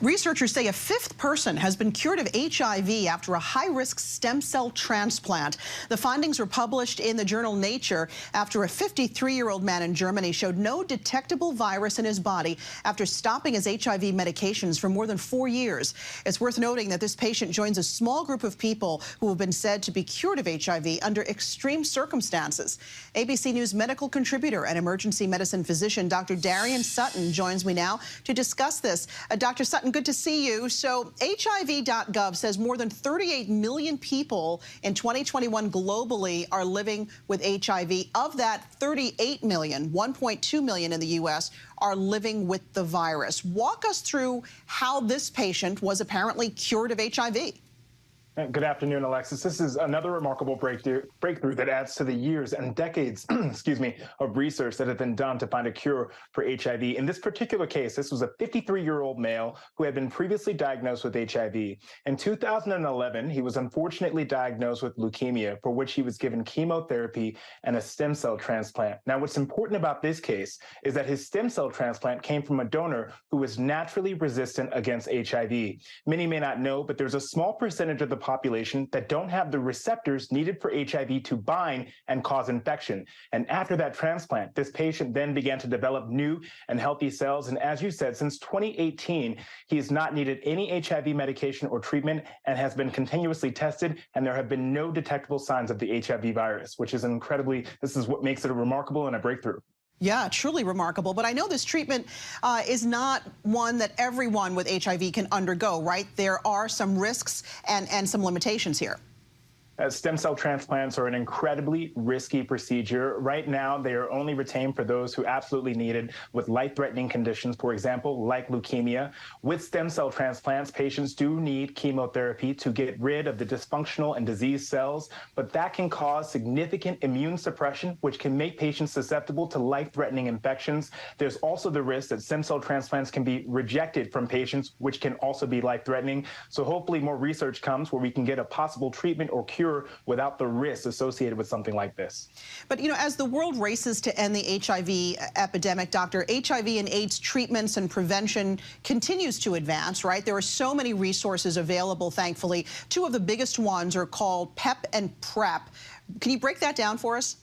Researchers say a fifth person has been cured of HIV after a high-risk stem cell transplant. The findings were published in the journal Nature after a 53-year-old man in Germany showed no detectable virus in his body after stopping his HIV medications for more than 4 years. It's worth noting that this patient joins a small group of people who have been said to be cured of HIV under extreme circumstances. ABC News medical contributor and emergency medicine physician Dr. Darian Sutton joins me now to discuss this. Dr. Sutton, good to see you. So HIV.gov says more than 38 million people in 2021 globally are living with HIV. Of that 38 million, 1.2 million in the U.S. are living with the virus. Walk us through how this patient was apparently cured of HIV. Good afternoon, Alexis. This is another remarkable breakthrough that adds to the years and decades, of research that have been done to find a cure for HIV. In this particular case, this was a 53-year-old male who had been previously diagnosed with HIV. In 2011, he was unfortunately diagnosed with leukemia, for which he was given chemotherapy and a stem cell transplant. Now, what's important about this case is that his stem cell transplant came from a donor who was naturally resistant against HIV. Many may not know, but there's a small percentage of the population that don't have the receptors needed for HIV to bind and cause infection. And after that transplant, this patient then began to develop new and healthy cells. And as you said, since 2018, he has not needed any HIV medication or treatment and has been continuously tested. And there have been no detectable signs of the HIV virus, which is this is what makes it a remarkable and a breakthrough. Yeah, truly remarkable. But I know this treatment is not one that everyone with HIV can undergo, right? There are some risks and some limitations here. Stem cell transplants are an incredibly risky procedure. Right now, they are only retained for those who absolutely need it with life-threatening conditions, for example, like leukemia. With stem cell transplants, patients do need chemotherapy to get rid of the dysfunctional and diseased cells, but that can cause significant immune suppression, which can make patients susceptible to life-threatening infections. There's also the risk that stem cell transplants can be rejected from patients, which can also be life-threatening. So hopefully more research comes where we can get a possible treatment or cure without the risks associated with something like this. But, you know, as the world races to end the HIV epidemic, Doctor, HIV and AIDS treatments and prevention continues to advance, right? There are so many resources available, thankfully. Two of the biggest ones are called PEP and PrEP. Can you break that down for us?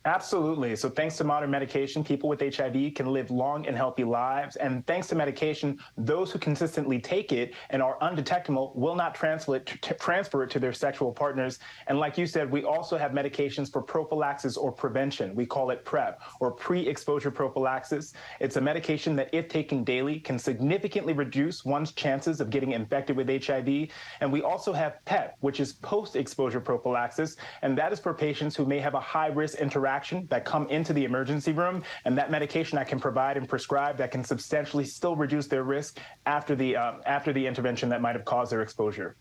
Absolutely. So thanks to modern medication, people with HIV can live long and healthy lives. And thanks to medication, those who consistently take it and are undetectable will not transfer it to their sexual partners. And like you said, we also have medications for prophylaxis or prevention. We call it PrEP, or pre-exposure prophylaxis. It's a medication that, if taken daily, can significantly reduce one's chances of getting infected with HIV. And we also have PEP, which is post-exposure prophylaxis. And that is for patients who may have a high-risk interaction that come into the emergency room, and that medication I can provide and prescribe that can substantially still reduce their risk after the intervention that might have caused their exposure.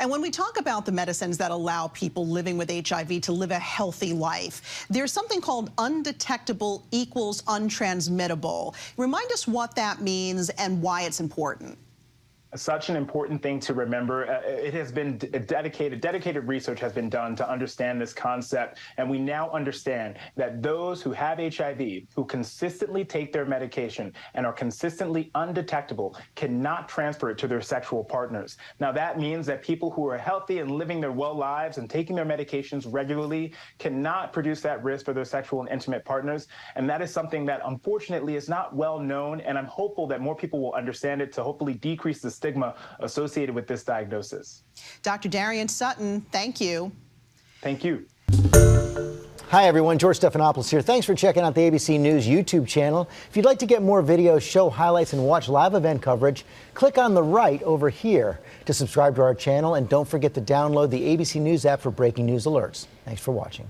And when we talk about the medicines that allow people living with HIV to live a healthy life, there's something called undetectable equals untransmittable. Remind us what that means and why it's important. Such an important thing to remember. It has been dedicated research has been done to understand this concept. And we now understand that those who have HIV, who consistently take their medication and are consistently undetectable, cannot transfer it to their sexual partners. Now, that means that people who are healthy and living their well lives and taking their medications regularly cannot produce that risk for their sexual and intimate partners. And that is something that, unfortunately, is not well known. And I'm hopeful that more people will understand it to hopefully decrease the stigma associated with this diagnosis. Dr. Darian Sutton, thank you. Thank you. Hi, everyone. George Stephanopoulos here. Thanks for checking out the ABC News YouTube channel. If you'd like to get more videos, show highlights, and watch live event coverage, click on the right over here to subscribe to our channel. And don't forget to download the ABC News app for breaking news alerts. Thanks for watching.